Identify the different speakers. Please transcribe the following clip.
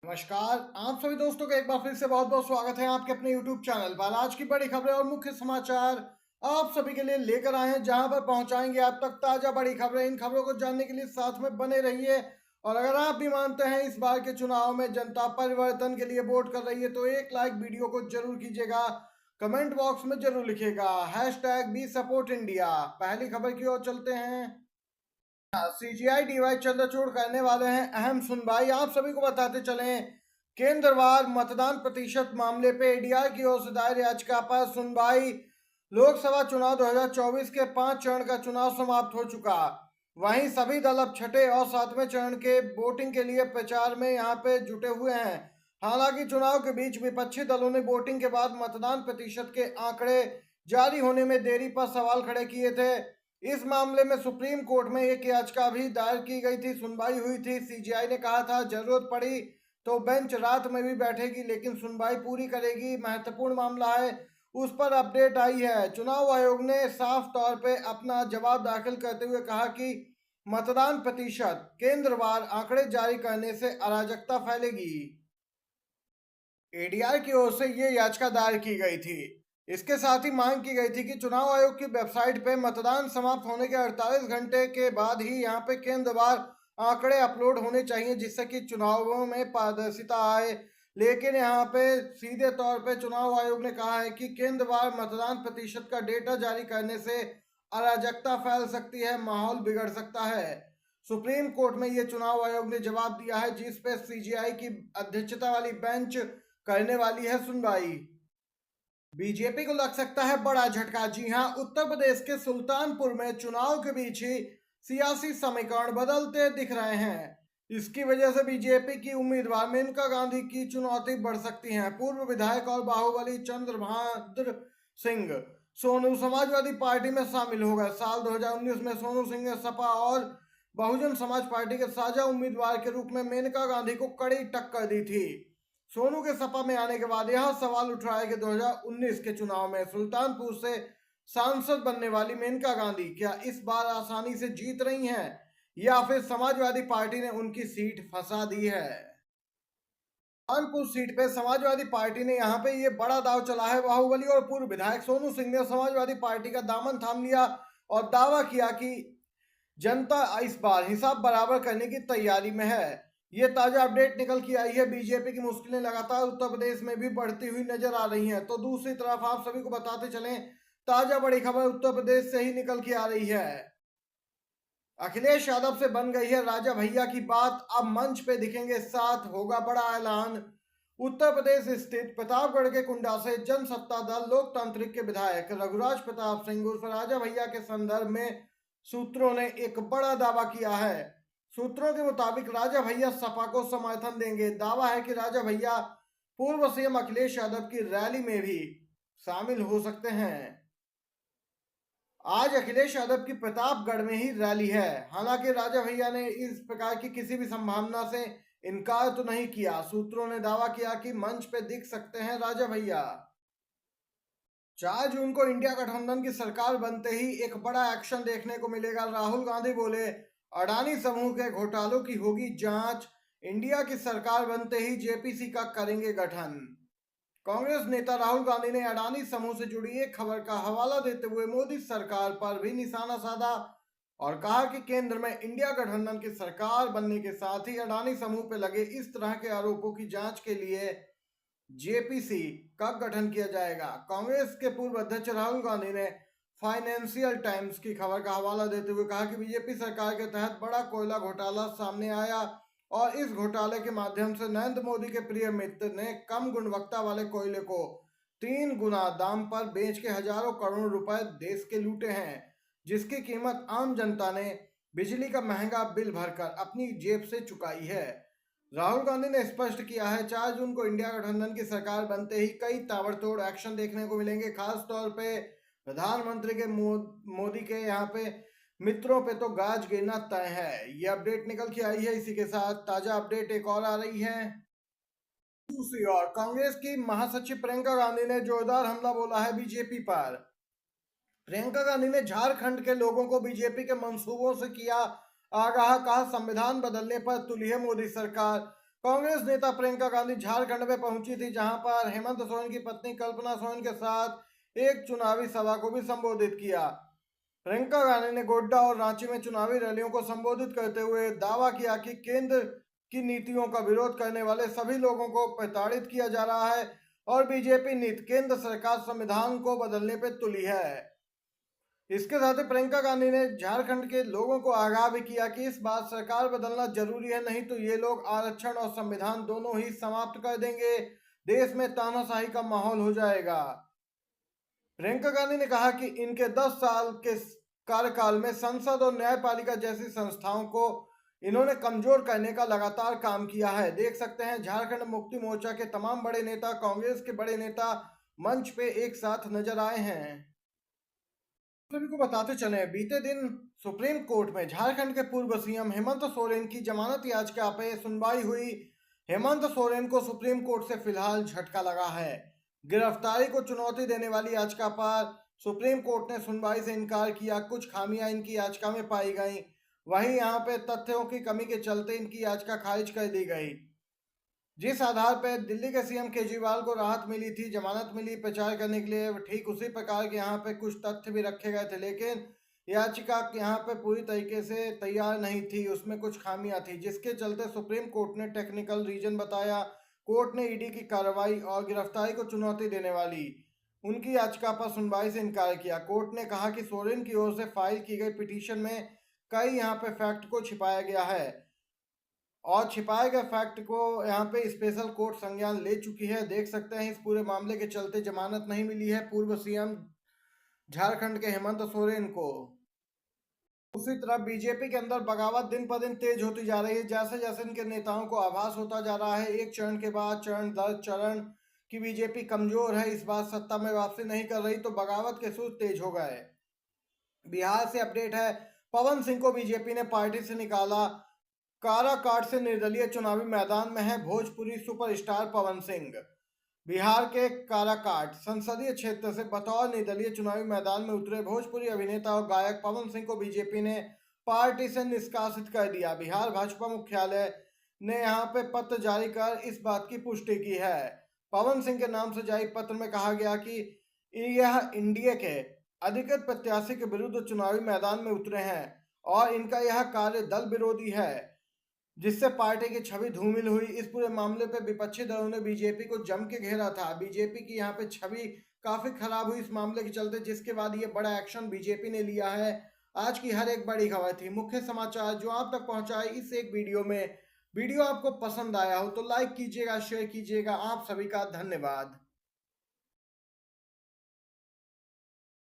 Speaker 1: नमस्कार। आप सभी दोस्तों का एक बार फिर से बहुत बहुत स्वागत है आपके अपने YouTube चैनल पर। आज की बड़ी खबरें और मुख्य समाचार आप सभी के लिए लेकर आए हैं, जहां पर पहुंचाएंगे आप तक ताजा बड़ी खबरें। इन खबरों को जानने के लिए साथ में बने रहिए। और अगर आप भी मानते हैं इस बार के चुनाव में जनता परिवर्तन के लिए वोट कर रही है, तो एक लाइक वीडियो को जरूर कीजिएगा, कमेंट बॉक्स में जरूर लिखिएगा #BeSupportIndia। पहली खबर की ओर चलते हैं। सीजीआई डीवाई चंद्रचूड़ करने वाले हैं अहम सुनवाई। आप सभी को बताते चलें, केंद्रवार मतदान प्रतिशत मामले पे एडीआर की ओर से दायर याचिका पर सुनवाई। लोकसभा चुनाव 2024 के 5 चरण का चुनाव समाप्त हो चुका। वहीं सभी दल अब छठे और सातवें चरण के वोटिंग के लिए प्रचार में यहां पे जुटे हुए हैं। हालांकि चुनाव के बीच विपक्षी दलों ने वोटिंग के बाद मतदान प्रतिशत के आंकड़े जारी होने में देरी पर सवाल खड़े किए थे। इस मामले में सुप्रीम कोर्ट में एक याचिका भी दायर की गई थी, सुनवाई हुई थी। सीजीआई ने कहा था जरूरत पड़ी तो बेंच रात में भी बैठेगी, लेकिन सुनवाई पूरी करेगी। महत्वपूर्ण मामला है, उस पर अपडेट आई है। चुनाव आयोग ने साफ तौर पे अपना जवाब दाखिल करते हुए कहा कि मतदान प्रतिशत केंद्रवार आंकड़े जारी करने से अराजकता फैलेगी। एडीआर की ओर से ये याचिका दायर की गई थी। इसके साथ ही मांग की गई थी कि चुनाव आयोग की वेबसाइट पे मतदान समाप्त होने के 48 घंटे के बाद ही यहाँ पे केंद्रवार आंकड़े अपलोड होने चाहिए, जिससे कि चुनावों में पारदर्शिता आए। लेकिन यहाँ पे सीधे तौर पे चुनाव आयोग ने कहा है कि केंद्रवार मतदान प्रतिशत का डेटा जारी करने से अराजकता फैल सकती है, माहौल बिगड़ सकता है। सुप्रीम कोर्ट में ये चुनाव आयोग ने जवाब दिया है, जिस पे सीजीआई की अध्यक्षता वाली बेंच करने वाली है सुनवाई। बीजेपी को लग सकता है बड़ा झटका। जी हां, उत्तर प्रदेश के सुल्तानपुर में चुनाव के बीच ही सियासी समीकरण बदलते दिख रहे हैं। इसकी वजह से बीजेपी की उम्मीदवार मेनका गांधी की चुनौती बढ़ सकती है। पूर्व विधायक और बाहुबली चंद्रभाद्र सिंह सोनू समाजवादी पार्टी में शामिल हो गए। साल 2019 में सोनू सिंह ने सपा और बहुजन समाज पार्टी के साझा उम्मीदवार के रूप में मेनका गांधी को कड़ी टक्कर दी थी। सोनू के सपा में आने के बाद यह सवाल उठ रहा है कि 2019 के चुनाव में सुल्तानपुर से सांसद बनने वाली मेनका गांधी क्या इस बार आसानी से जीत रही हैं, या फिर समाजवादी पार्टी ने उनकी सीट फंसा दी है। सुल्तानपुर सीट पे समाजवादी पार्टी ने यहाँ पे ये बड़ा दाव चला है। बाहुबली और पूर्व विधायक सोनू सिंह ने समाजवादी पार्टी का दामन थाम लिया और दावा किया कि जनता इस बार हिसाब बराबर करने की तैयारी में है। ये ताजा अपडेट निकल के आई है। बीजेपी की मुश्किलें लगातार उत्तर प्रदेश में भी बढ़ती हुई नजर आ रही हैं। तो दूसरी तरफ आप सभी को बताते चलें, ताजा बड़ी खबर उत्तर प्रदेश से ही निकल के आ रही है। अखिलेश यादव से बन गई है राजा भैया की बात, अब मंच पे दिखेंगे साथ, होगा बड़ा ऐलान। उत्तर प्रदेश स्थित प्रतापगढ़ के कुंडा से जनसत्ता दल लोकतांत्रिक के विधायक रघुराज प्रताप सिंह उर्फ राजा भैया के संदर्भ में सूत्रों ने एक बड़ा दावा किया है। सूत्रों के मुताबिक राजा भैया सपा को समर्थन देंगे। दावा है कि राजा भैया पूर्व सीएम अखिलेश यादव की रैली में भी शामिल हो सकते हैं। आज अखिलेश यादव की प्रतापगढ़ में ही रैली है। हालांकि राजा भैया ने इस प्रकार की किसी भी संभावना से इनकार तो नहीं किया। सूत्रों ने दावा किया कि मंच पे दिख सकते हैं राजा भैया। 4 जून को इंडिया गठबंधन की सरकार बनते ही एक बड़ा एक्शन देखने को मिलेगा। राहुल गांधी बोले, अडानी समूह के घोटालों की होगी जांच, इंडिया की सरकार बनते ही जेपीसी का करेंगे गठन। कांग्रेस नेता राहुल गांधी ने अडानी समूह से जुड़ी एक खबर का हवाला देते हुए मोदी सरकार पर भी निशाना साधा और कहा कि केंद्र में इंडिया गठबंधन की सरकार बनने के साथ ही अडानी समूह पर लगे इस तरह के आरोपों की जांच के लिए जेपीसी का गठन किया जाएगा। कांग्रेस के पूर्व अध्यक्ष राहुल गांधी ने फाइनेंशियल टाइम्स की खबर का हवाला देते हुए कहा कि बीजेपी सरकार के तहत बड़ा कोयला घोटाला सामने आया और इस घोटाले के माध्यम से नरेंद्र मोदी के प्रिय मित्र ने कम गुणवत्ता वाले कोयले को 3 गुना दाम पर बेच के हजारों करोड़ रुपए देश के लूटे हैं, जिसकी कीमत आम जनता ने बिजली का महंगा बिल भरकर अपनी जेब से चुकाई है। राहुल गांधी ने स्पष्ट किया है, 4 जून को इंडिया गठबंधन की सरकार बनते ही कई ताबड़तोड़ एक्शन देखने को मिलेंगे। खास तौर पे प्रधानमंत्री के मोदी के यहाँ पे मित्रों पे तो गाज गिरना तय है। ये अपडेट निकल के आई है। इसी के साथ ताजा अपडेट एक और आ रही है। दूसरी ओर कांग्रेस की महासचिव प्रियंका गांधी ने जोरदार हमला बोला है बीजेपी पर। प्रियंका गांधी ने झारखंड के लोगों को बीजेपी के मंसूबों से किया आगाह। कहा, संविधान बदलने पर तुली है मोदी सरकार। कांग्रेस नेता प्रियंका गांधी झारखंड में पहुंची थी, जहां पर हेमंत सोरेन की पत्नी कल्पना सोरेन के साथ एक चुनावी सभा को भी संबोधित किया। प्रियंका गांधी ने गोड्डा और रांची में चुनावी रैलियों को संबोधित करते हुए दावा किया कि केंद्र की नीतियों का विरोध करने वाले सभी लोगों को प्रताड़ित किया जा रहा है और बीजेपी नीति केंद्र सरकार संविधान को बदलने पर तुली है। इसके साथ ही प्रियंका गांधी ने झारखंड के लोगों को आगाह भी किया कि इस बार सरकार बदलना जरूरी है, नहीं तो ये लोग आरक्षण और संविधान दोनों ही समाप्त कर देंगे। देश में तानाशाही का माहौल हो जाएगा। प्रियंका गांधी ने कहा कि इनके 10 साल के कार्यकाल में संसद और न्यायपालिका जैसी संस्थाओं को इन्होंने कमजोर करने का लगातार काम किया है। देख सकते हैं झारखंड मुक्ति मोर्चा के तमाम बड़े नेता, कांग्रेस के बड़े नेता मंच पे एक साथ नजर आए हैं। सभी को बताते चले, बीते दिन सुप्रीम कोर्ट में झारखंड के पूर्व सीएम हेमंत सोरेन की जमानत याचिका पे सुनवाई हुई। हेमंत सोरेन को सुप्रीम कोर्ट से फिलहाल झटका लगा है। गिरफ्तारी को चुनौती देने वाली याचिका पर सुप्रीम कोर्ट ने सुनवाई से इनकार किया। कुछ खामियां इनकी याचिका में पाई गई, वहीं यहाँ पे तथ्यों की कमी के चलते इनकी याचिका खारिज कर दी गई। जिस आधार पर दिल्ली के सीएम केजरीवाल को राहत मिली थी, जमानत मिली प्रचार करने के लिए, ठीक उसी प्रकार के यहाँ पे कुछ तथ्य भी रखे गए थे, लेकिन याचिका यहाँ पे पूरी तरीके से तैयार नहीं थी, उसमें कुछ खामियां थी, जिसके चलते सुप्रीम कोर्ट ने टेक्निकल रीजन बताया। कोर्ट ने ईडी की कार्रवाई और गिरफ्तारी को चुनौती देने वाली उनकी याचिका पर सुनवाई से इनकार किया। कोर्ट ने कहा कि सोरेन की ओर से फाइल की गई पिटीशन में कई यहाँ पे फैक्ट को छिपाया गया है और छिपाए गए फैक्ट को यहाँ पे स्पेशल कोर्ट संज्ञान ले चुकी है। देख सकते हैं इस पूरे मामले के चलते जमानत नहीं मिली है पूर्व सीएम झारखंड के हेमंत सोरेन को। दूसरी तरफ बीजेपी के अंदर बगावत दिन पर दिन तेज होती जा रही है। जैसे जैसे इनके नेताओं को आभास होता जा रहा है एक चरण के बाद चरण दर चरण की बीजेपी कमजोर है, इस बार सत्ता में वापसी नहीं कर रही, तो बगावत के सूर तेज हो गए। बिहार से अपडेट है, पवन सिंह को बीजेपी ने पार्टी से निकाला। काराकाट से निर्दलीय चुनावी मैदान में है भोजपुरी सुपरस्टार पवन सिंह। बिहार के काराकाट संसदीय क्षेत्र से बतौर निर्दलीय चुनावी मैदान में उतरे भोजपुरी अभिनेता और गायक पवन सिंह को बीजेपी ने पार्टी से निष्कासित कर दिया। बिहार भाजपा मुख्यालय ने यहां पे पत्र जारी कर इस बात की पुष्टि की है। पवन सिंह के नाम से जारी पत्र में कहा गया कि यह एनडीए के अधिकृत प्रत्याशी के विरुद्ध चुनावी मैदान में उतरे हैं और इनका यह कार्य दल विरोधी है, जिससे पार्टी की छवि धूमिल हुई। इस पूरे मामले पर विपक्षी दलों ने बीजेपी को जम के घेरा था। बीजेपी की यहाँ पे छवि काफी खराब हुई इस मामले के चलते, जिसके बाद ये बड़ा एक्शन बीजेपी ने लिया है। आज की हर एक बड़ी खबर थी, मुख्य समाचार जो आप तक पहुंचाए इस एक वीडियो में। वीडियो आपको पसंद आया हो तो लाइक कीजिएगा, शेयर कीजिएगा। आप सभी का धन्यवाद।